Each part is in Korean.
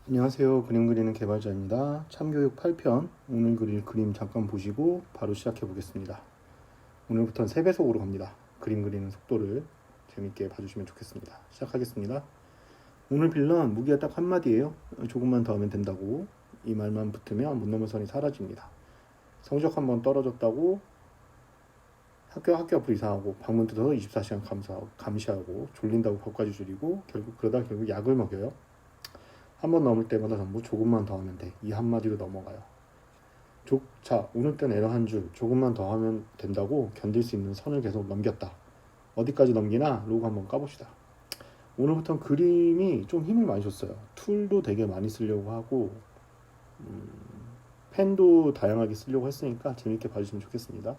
안녕하세요. 그림 그리는 개발자입니다. 참교육 8편 오늘 그릴 그림 잠깐 보시고 바로 시작해 보겠습니다. 오늘부터는 3배속으로 갑니다. 그림 그리는 속도를 재밌게 봐주시면 좋겠습니다. 시작하겠습니다. 오늘 빌런 무기가 딱 한마디예요. 조금만 더 하면 된다고. 이 말만 붙으면 못 넘은 선이 사라집니다. 성적 한번 떨어졌다고 학교 앞으로 이사하고 방문 뜯어서 24시간 감시하고 졸린다고 벽까지 줄이고 결국 약을 먹여요. 한 번 넘을 때마다 전부 조금만 더 하면 돼. 이 한마디로 넘어가요. 자, 오늘따라 에러 한 줄 조금만 더 하면 된다고 견딜 수 있는 선을 계속 넘겼다. 어디까지 넘기나? 로고 한번 까봅시다. 오늘부터는 그림이 좀 힘을 많이 줬어요. 툴도 되게 많이 쓰려고 하고 펜도 다양하게 쓰려고 했으니까 재밌게 봐주시면 좋겠습니다.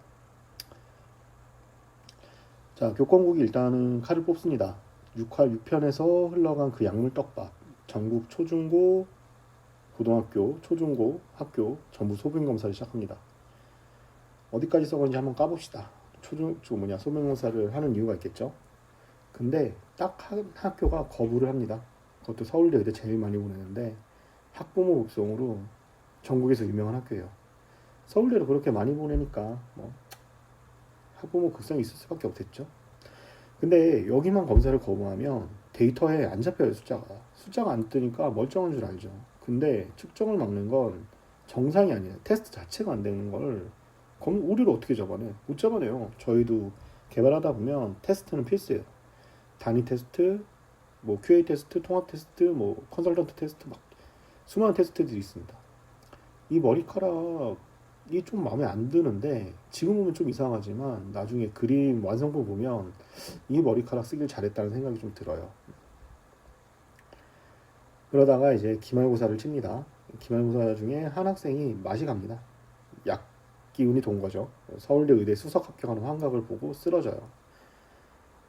자, 교권국이 일단은 칼을 뽑습니다. 6편에서 흘러간 그 약물 떡밥. 전국 초중고, 고등학교, 초중고, 학교 전부 소변검사를 시작합니다. 어디까지 써건지 한번 까봅시다. 소변검사를 하는 이유가 있겠죠. 근데 딱 한 학교가 거부를 합니다. 그것도 서울대 의대 제일 많이 보내는데 학부모 급성으로 전국에서 유명한 학교예요. 서울대로 그렇게 많이 보내니까 뭐 학부모 급성이 있을 수밖에 없겠죠. 근데 여기만 검사를 거부하면 데이터에 안 잡혀요. 숫자가 안 뜨니까 멀쩡한 줄 알죠. 근데 측정을 막는 건 정상이 아니에요. 테스트 자체가 안 되는 걸 우리를 어떻게 잡아내? 못 잡아내요. 저희도 개발하다 보면 테스트는 필수예요. 단위 테스트, 뭐 QA 테스트, 통합 테스트, 뭐 컨설턴트 테스트, 막 수많은 테스트들이 있습니다. 이 머리카락이 좀 마음에 안 드는데 지금 보면 좀 이상하지만 나중에 그림 완성본 보면 이 머리카락 쓰길 잘했다는 생각이 좀 들어요. 그러다가 이제 기말고사를 칩니다. 기말고사 중에 한 학생이 맛이 갑니다. 약 기운이 돈 거죠. 서울대 의대 수석 합격하는 환각을 보고 쓰러져요.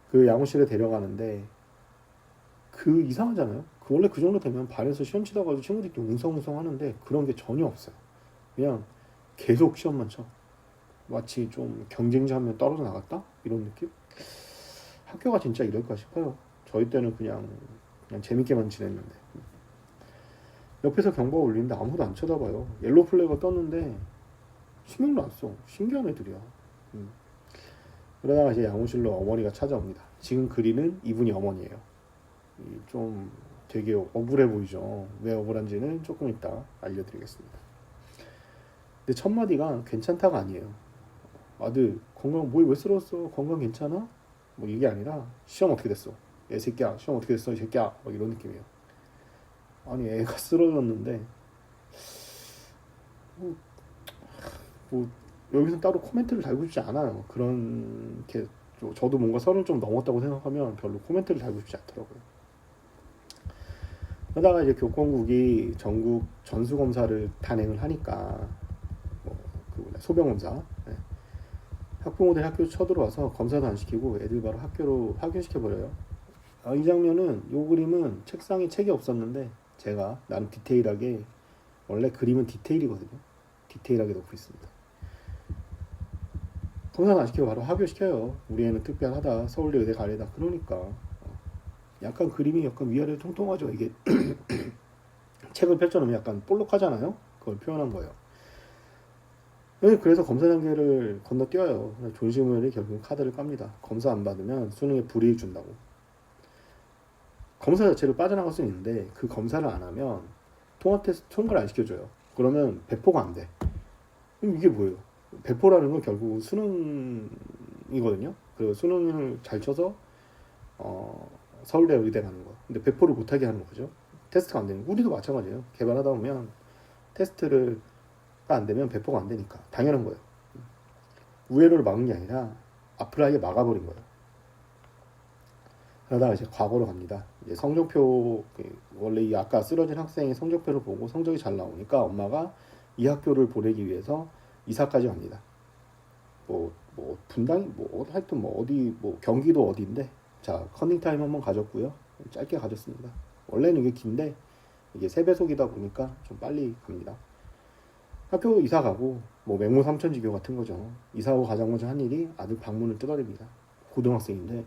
그 양호실에 데려가는데 그 이상하잖아요. 원래 그 정도 되면 반에서 시험 치다가도 친구들끼리 웅성웅성 하는데 그런 게 전혀 없어요. 그냥 계속 시험만 쳐. 마치 좀 경쟁자 한 명 떨어져 나갔다? 이런 느낌? 학교가 진짜 이럴까 싶어요. 저희 때는 그냥 재밌게만 지냈는데. 옆에서 경보가 울리는데 아무도 안 쳐다봐요. 옐로우 플래그가 떴는데 신경도 안 써. 신기한 애들이야. 그러다가 이제 양호실로 어머니가 찾아옵니다. 지금 그리는 이분이 어머니예요. 좀 되게 억울해 보이죠. 왜 억울한지는 조금 이따 알려드리겠습니다. 근데 첫 마디가 괜찮다가 아니에요. 아들 건강 왜 쓰러졌어? 건강 괜찮아? 뭐 이게 아니라 시험 어떻게 됐어? 얘 새끼야 시험 어떻게 됐어? 이 새끼야 막 이런 느낌이에요. 아니 애가 쓰러졌는데 뭐, 뭐 여기서 따로 코멘트를 달고 싶지 않아요. 그런 게 저도 뭔가 선을 좀 넘었다고 생각하면 별로 코멘트를 달고 싶지 않더라고요. 그러다가 이제 교권국이 전국 전수검사를 단행을 하니까 소병검사 학부모들 학교 쳐들어와서 검사도 안 시키고 애들 바로 학교로 파견시켜버려요. 이 장면은 요 그림은 책상에 책이 없었는데 제가 나름 디테일하게 원래 그림은 디테일이거든요. 디테일하게 넣고 있습니다. 검사도 안 시키고 바로 학교시켜요. 우리 애는 특별하다. 서울대 의대 가래다. 그러니까 약간 그림이 약간 위아래 통통하죠. 이게 책을 펼쳐놓으면 약간 볼록하잖아요. 그걸 표현한 거예요. 그래서 검사 단계를 건너뛰어요. 존심을이 결국 카드를 깝니다. 검사 안 받으면 수능에 불이익 준다고. 검사 자체를 빠져나갈 수는 있는데 그 검사를 안 하면 통합 테스트 통과를 안 시켜줘요. 그러면 배포가 안 돼. 그럼 이게 뭐예요? 배포라는 건 결국 수능이거든요. 그리고 수능을 잘 쳐서 서울대 의대 가는 거. 근데 배포를 못하게 하는 거죠. 테스트가 안 되는 거. 우리도 마찬가지예요. 개발하다 보면 테스트를 안 되면 배포가 안 되니까 당연한 거예요. 우회로를 막은 게 아니라 앞을 아예 막아버린 거예요. 그러다가 이제 과거로 갑니다. 이제 성적표 원래 이 아까 쓰러진 학생의 성적표를 보고 성적이 잘 나오니까 엄마가 이 학교를 보내기 위해서 이사까지 갑니다. 분당이 하여튼 어디 경기도 어디인데 자 커닝 타임 한번 가졌고요. 짧게 가졌습니다. 원래는 이게 긴데 이게 3배속이다 보니까 좀 빨리 갑니다. 학교 이사 가고 맹모 삼천지교 같은 거죠. 이사 하고 가장 먼저 한 일이 아들 방문을 뜯어냅니다. 고등학생인데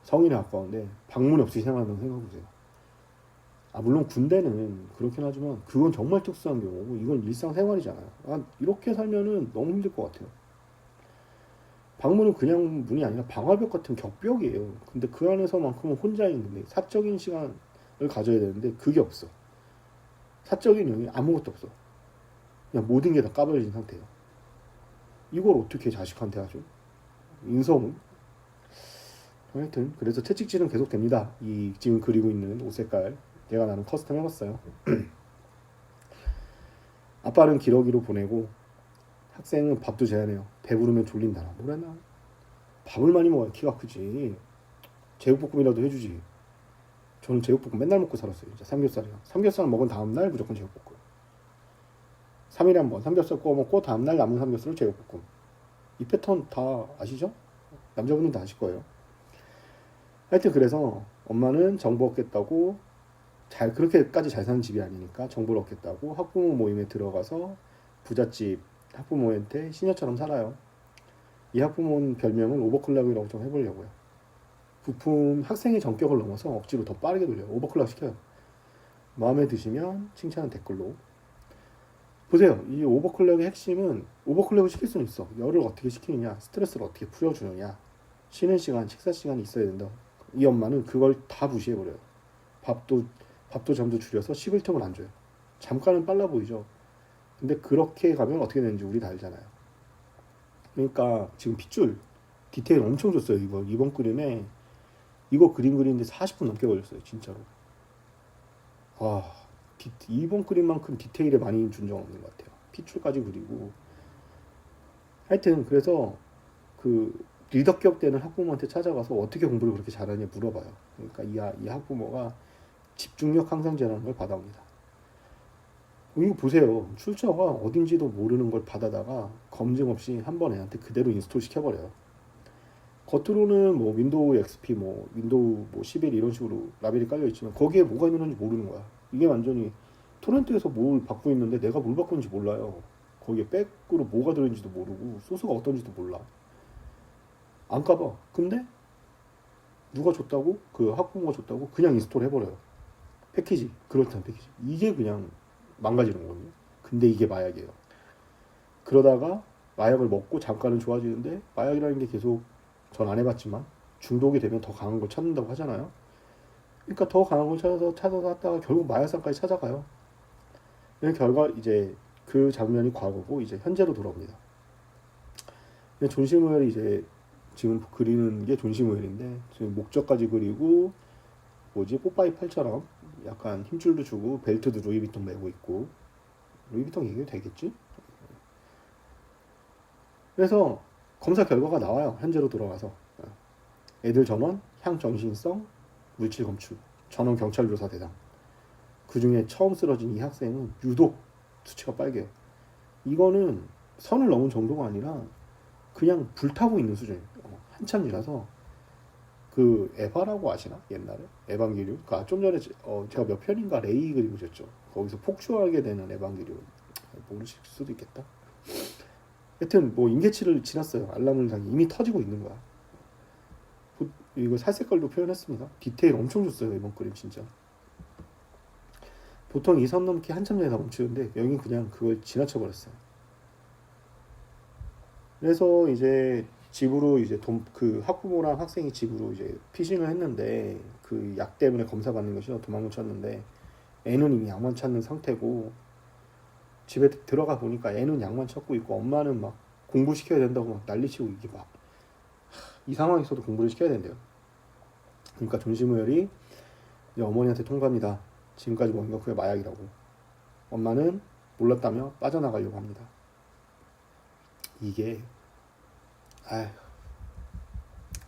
성인에 가까운데 방문이 없이 생활한다고 생각해보세요. 물론 군대는 그렇긴 하지만 그건 정말 특수한 경우고 이건 일상생활이잖아요. 이렇게 살면은 너무 힘들 것 같아요. 방문은 그냥 문이 아니라 방화벽 같은 격벽이에요. 근데 그 안에서만큼은 혼자 있는데 사적인 시간을 가져야 되는데 그게 없어. 사적인 영이 아무것도 없어. 그냥 모든 게 다 까발려진 상태예요. 이걸 어떻게 자식한테 하죠? 인성은? 하여튼 그래서 채찍질은 계속 됩니다. 이 지금 그리고 있는 옷 색깔 내가 나는 커스텀 해봤어요. 아빠는 기러기로 보내고 학생은 밥도 제한해요. 배부르면 졸린다. 뭐랬나? 밥을 많이 먹어야 키가 크지. 제육볶음이라도 해주지. 저는 제육볶음 맨날 먹고 살았어요. 진짜 삼겹살이랑. 삼겹살 먹은 다음날 무조건 제육볶음. 3일에 한 번 삼겹살 구워 먹고 다음날 남은 삼겹살을 제육볶음. 이 패턴 다 아시죠? 남자분은 다 아실 거예요. 하여튼 그래서 엄마는 정보 얻겠다고 그렇게까지 잘 사는 집이 아니니까 정보를 얻겠다고 학부모 모임에 들어가서 부잣집 학부모한테 시녀처럼 살아요. 이 학부모는 별명은 오버클럭이라고 좀 해보려고요. 부품 학생의 전격을 넘어서 억지로 더 빠르게 돌려요. 오버클럭 시켜요. 마음에 드시면 칭찬은 댓글로. 보세요. 이 오버클럭의 핵심은 오버클럭을 시킬 수는 있어. 열을 어떻게 식히느냐, 스트레스를 어떻게 풀어주느냐, 쉬는 시간, 식사 시간이 있어야 된다. 이 엄마는 그걸 다 무시해버려요. 밥도 잠도 줄여서 씹을 틈을 안 줘요. 잠깐은 빨라 보이죠. 근데 그렇게 가면 어떻게 되는지 우리 다 알잖아요. 그러니까 지금 핏줄 디테일 엄청 줬어요. 이번 그림에 이거 그림 그리는데 40분 넘게 걸렸어요. 진짜로. 이번 그림만큼 디테일에 많이 준 적 없는 것 같아요. 핏줄까지 그리고. 하여튼 그래서 그 리더격 되는 학부모한테 찾아가서 어떻게 공부를 그렇게 잘하냐 물어봐요. 그러니까 이 학부모가 집중력 향상제라는 걸 받아옵니다. 이거 보세요. 출처가 어딘지도 모르는 걸 받아다가 검증 없이 한 번 애한테 그대로 인스톨 시켜버려요. 겉으로는 뭐 윈도우 XP, 윈도우 11 이런 식으로 라벨이 깔려있지만 거기에 뭐가 있는지 모르는 거야. 이게 완전히 토렌트에서 뭘 받고 있는데 내가 뭘 받고 있는지 몰라요. 거기에 백으로 뭐가 들어있는지도 모르고 소스가 어떤지도 몰라. 안 까봐. 근데 누가 줬다고? 그 학부모가 줬다고? 그냥 인스톨 해버려요. 패키지, 그렇다는 패키지. 이게 그냥 망가지는 거거든요. 근데 이게 마약이에요. 그러다가 마약을 먹고 잠깐은 좋아지는데 마약이라는 게 계속 전 안 해봤지만 중독이 되면 더 강한 걸 찾는다고 하잖아요. 그러니까 더 강한 걸 찾아서 하다가 결국 마약상까지 찾아가요. 그 결과 이제 그 장면이 과거고 이제 현재로 돌아옵니다. 근데 존 시무엘이 이제 지금 그리는 게 존 시무엘인데 지금 목적까지 그리고 뽀빠이 팔처럼 약간 힘줄도 주고 벨트도 루이비통 메고 있고 루이비통 얘기해도 되겠지? 그래서 검사 결과가 나와요. 현재로 돌아가서 애들 전원 향정신성 물질 검출 전원 경찰 조사 대상. 그 중에 처음 쓰러진 이 학생은 유독 수치가 빨개요. 이거는 선을 넘은 정도가 아니라 그냥 불타고 있는 수준이에요. 한참 지나서 그 에바라고 아시나? 옛날에 에반게리온. 좀 전에 제가 몇 편인가 레이 그리고 줬죠. 거기서 폭주하게 되는 에반게리온. 모르실 수도 있겠다. 하여튼 임계치를 지났어요. 알람을 당기 이미 터지고 있는 거야. 이거 살색깔도 표현했습니다. 디테일 엄청 줬어요. 이번 그림 진짜. 보통 이 선 넘기 한참 전에 다 멈추는데 여기 그냥 그걸 지나쳐 버렸어요. 그래서 이제 집으로 이제 그 학부모랑 학생이 집으로 이제 피싱을 했는데 그 약 때문에 검사 받는 것이 도망을 쳤는데 애는 이미 약만 찾는 상태고 집에 들어가 보니까 애는 약만 찾고 있고 엄마는 막 공부시켜야 된다고 막 난리치고 이게 막 이 상황에서도 공부를 시켜야 된대요. 그러니까 존 시무엘이 이제 어머니한테 통보합니다. 지금까지 먹은 건 그게 마약이라고. 엄마는 몰랐다며 빠져나가려고 합니다. 이게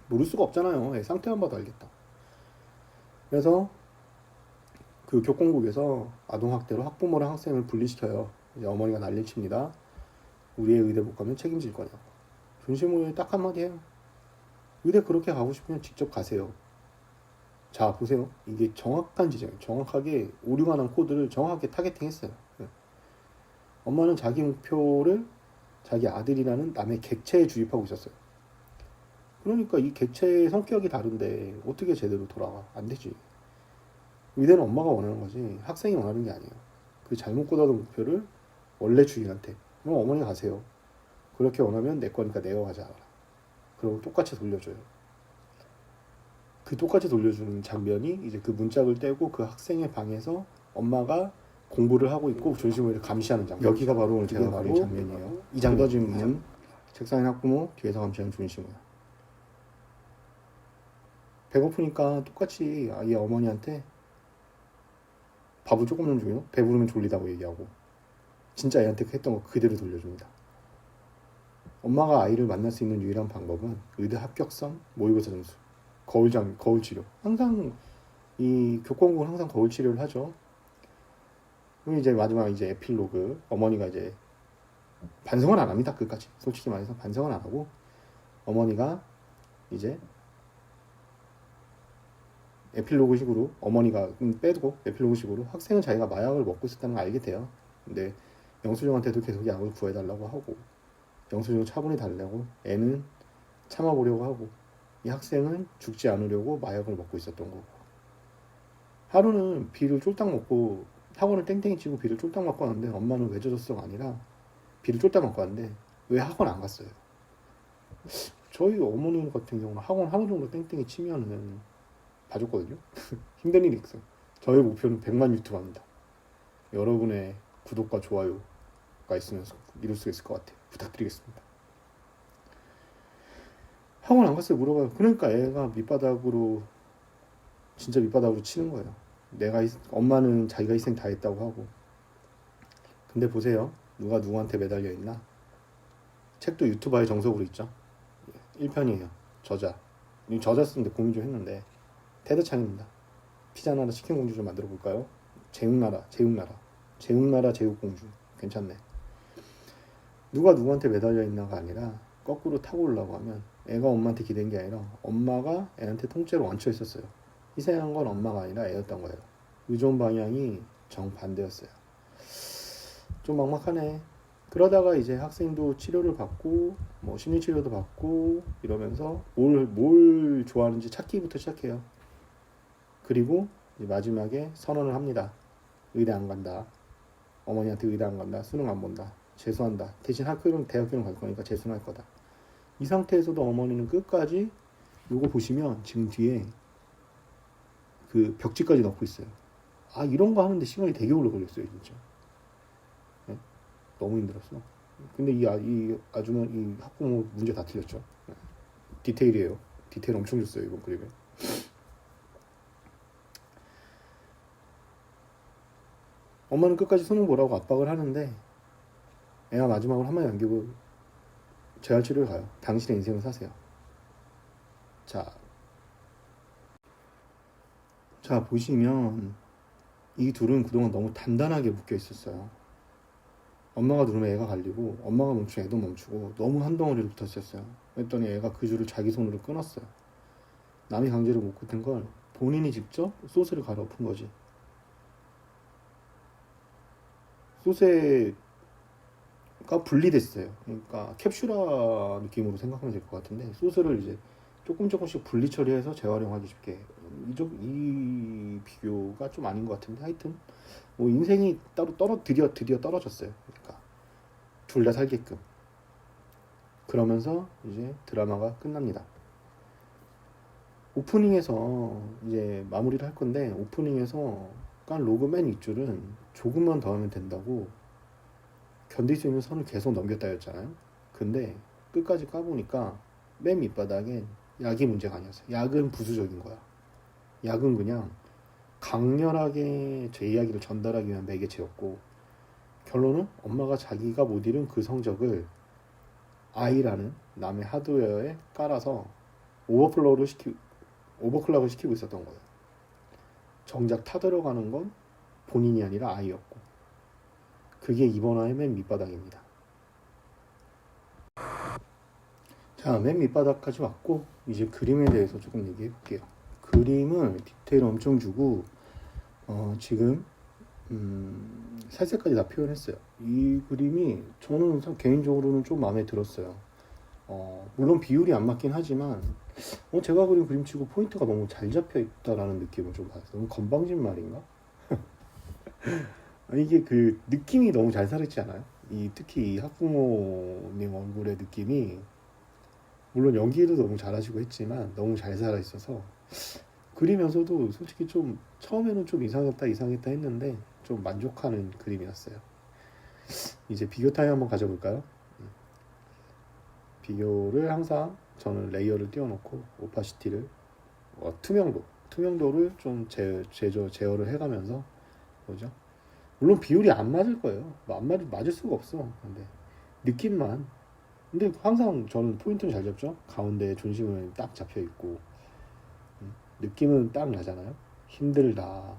모를 수가 없잖아요. 상태만 봐도 알겠다. 그래서 그 교권국에서 아동학대로 학부모랑 학생을 분리시켜요. 이제 어머니가 난리칩니다. 우리의 의대 못 가면 책임질 거냐고. 존 시무엘이 딱 한마디 해요. 의대 그렇게 가고 싶으면 직접 가세요. 자 보세요. 이게 정확한 지점, 정확하게 오류가 난 코드를 정확하게 타겟팅했어요. 엄마는 자기 목표를 자기 아들이라는 남의 객체에 주입하고 있었어요. 그러니까 이 객체의 성격이 다른데 어떻게 제대로 돌아가? 안 되지. 의대는 엄마가 원하는 거지 학생이 원하는 게 아니에요. 그 잘못 꽂아둔 목표를 원래 주인한테 그럼 어머니 가세요. 그렇게 원하면 내 거니까 내가 가자. 그리고 똑같이 돌려줘요. 그 똑같이 돌려주는 장면이 이제 그 문짝을 떼고 그 학생의 방에서 엄마가 공부를 하고 있고 존심을 감시하는 장면. 여기가 바로 오늘 제가 그린 장면이에요. 이 장면 뜯어진 문, 책상에 학부모, 뒤에서 감시하는 존심을. 배고프니까 똑같이 아이 어머니한테 밥을 조금 좀 줘요. 배부르면 졸리다고 얘기하고 진짜 애한테 했던 거 그대로 돌려줍니다. 엄마가 아이를 만날 수 있는 유일한 방법은 의대 합격선, 모의고사 점수, 거울 치료. 항상 이 교권국은 항상 거울 치료를 하죠. 그럼 이제 마지막 이제 에필로그 어머니가 이제 반성을 안 합니다. 끝까지 솔직히 말해서 반성을 안 하고 어머니가 이제 에필로그식으로 어머니가 빼두고 에필로그식으로 학생은 자기가 마약을 먹고 있었다는 걸 알게 돼요. 근데 영수증한테도 계속 약을 구해달라고 하고 영수증을 차분히 달라고 애는 참아보려고 하고 이 학생은 죽지 않으려고 마약을 먹고 있었던 거고 하루는 비를 쫄딱 먹고 학원을 땡땡이 치고 비를 쫄딱 맞고 왔는데 엄마는 왜 젖었어가 아니라 비를 쫄딱 맞고 왔는데 왜 학원 안 갔어요? 저희 어머니 같은 경우는 학원 하루 정도 땡땡이 치면은 봐줬거든요. 힘든 일이 있어요. 저희 목표는 100만 유튜버입니다. 여러분의 구독과 좋아요가 있으면 이룰 수 있을 것 같아요. 부탁드리겠습니다. 학원 안 갔어요? 물어봐요. 그러니까 애가 밑바닥으로 진짜 밑바닥으로 치는 거예요. 엄마는 자기가 희생 다 했다고 하고 근데 보세요. 누가 누구한테 매달려 있나? 책도 유튜버의 정석으로 있죠. 1편이에요. 저자 쓰는데 고민 좀 했는데 테드창입니다. 피자 나라 치킨 공주 좀 만들어 볼까요? 제육나라 제육공주 괜찮네. 누가 누구한테 매달려 있나가 아니라 거꾸로 타고 오려고 하면 애가 엄마한테 기댄 게 아니라 엄마가 애한테 통째로 얹혀 있었어요. 희생한 건 엄마가 아니라 애였던 거예요. 의존 방향이 정반대였어요. 좀 막막하네. 그러다가 이제 학생도 치료를 받고 뭐 심리치료도 받고 이러면서 뭘 좋아하는지 찾기부터 시작해요. 그리고 마지막에 선언을 합니다. 의대 안 간다. 어머니한테 의대 안 간다. 수능 안 본다. 재수한다. 대신 대학교는 갈 거니까 재수는 할 거다. 이 상태에서도 어머니는 끝까지 요거 보시면 지금 뒤에 그 벽지까지 넣고 있어요. 아 이런 거 하는데 시간이 되게 오래 걸렸어요 진짜. 네? 너무 힘들었어. 근데 이 아주머니 이 학부모 문제 다 틀렸죠. 네. 디테일이에요. 디테일 엄청 줬어요 이번 그림에. 엄마는 끝까지 수능 보라고 압박을 하는데 애가 마지막으로 한마디 남기고 재활치료를 가요. 당신의 인생을 사세요. 자 보시면 이 둘은 그동안 너무 단단하게 묶여 있었어요. 엄마가 누르면 애가 갈리고 엄마가 멈추면 애도 멈추고 너무 한 덩어리로 붙었었어요. 그랬더니 애가 그 줄을 자기 손으로 끊었어요. 남이 강제로 못 끊은 걸 본인이 직접 소스를 갈아 엎은 거지. 소스가 분리됐어요. 그러니까 캡슐화 느낌으로 생각하면 될 것 같은데 소스를 이제 조금씩 분리 처리해서 재활용하기 쉽게. 이 비교가 좀 아닌 것 같은데 하여튼 뭐 인생이 따로 드디어 떨어졌어요. 그러니까 둘 다 살게끔. 그러면서 이제 드라마가 끝납니다. 오프닝에서 이제 마무리를 할 건데 오프닝에서 깐 로그 맨 윗줄은 조금만 더 하면 된다고 견딜 수 있는 선을 계속 넘겼다 했잖아요. 근데 끝까지 까보니까 맨 밑바닥엔 약이 문제가 아니었어요. 약은 부수적인 거야. 약은 그냥 강렬하게 제 이야기를 전달하기 위한 매개체였고 결론은 엄마가 자기가 못 이룬 그 성적을 아이라는 남의 하드웨어에 깔아서 오버클럭을 시키고 있었던 거예요. 정작 타들어가는 건 본인이 아니라 아이였고 그게 이번화의 맨 밑바닥입니다. 자, 맨 밑바닥까지 왔고 이제 그림에 대해서 조금 얘기해 볼게요. 그림을 디테일 엄청 주고 지금 살색까지 다 표현했어요. 이 그림이 저는 개인적으로는 좀 마음에 들었어요. 물론 비율이 안 맞긴 하지만 제가 그린 그림치고 포인트가 너무 잘 잡혀 있다라는 느낌을 좀 받았어요. 너무 건방진 말인가? 이게 그 느낌이 너무 잘 살아있지 않아요? 특히 이 학부모님 얼굴의 느낌이 물론 연기도 너무 잘하시고 했지만 너무 잘 살아있어서 그리면서도 솔직히 좀 처음에는 좀 이상했다 했는데 좀 만족하는 그림이었어요. 이제 비교 타임 한번 가져볼까요? 비교를 항상 저는 레이어를 띄워놓고 오파시티를 투명도를 좀 제어를 해가면서 보죠. 물론 비율이 안 맞을 거예요. 맞을 수가 없어. 근데 느낌만. 근데 항상 저는 포인트를 잘 잡죠. 가운데 중심을 딱 잡혀 있고 느낌은 딱 나잖아요. 힘들다.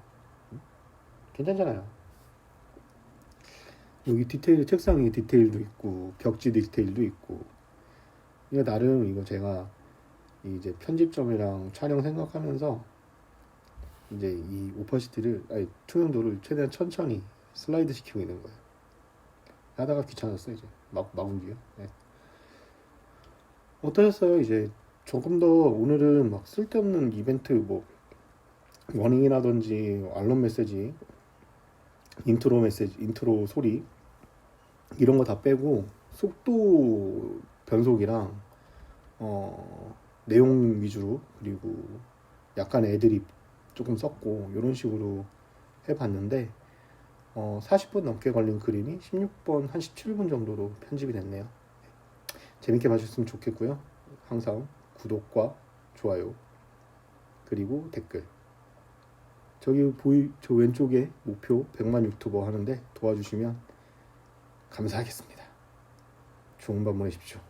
괜찮잖아요. 여기 책상 위 디테일도 있고 벽지 디테일도 있고 이거 나름 이거 제가 이제 편집점이랑 촬영 생각하면서 이제 이 투명도를 최대한 천천히 슬라이드 시키고 있는 거예요. 하다가 귀찮았어요. 이제 마군기요. 네. 어떠셨어요? 이제 조금 더 오늘은 막 쓸데없는 이벤트 워닝이라든지 알람 메시지, 인트로 소리 이런 거 다 빼고 속도 변속이랑 내용 위주로 그리고 약간 애드립 조금 썼고 이런 식으로 해봤는데 40분 넘게 걸린 그림이 16번 한 17분 정도로 편집이 됐네요. 재밌게 봐주셨으면 좋겠고요. 항상 구독과 좋아요 그리고 댓글 저 왼쪽에 목표 100만 유튜버 하는데 도와주시면 감사하겠습니다. 좋은 밤 보내십시오.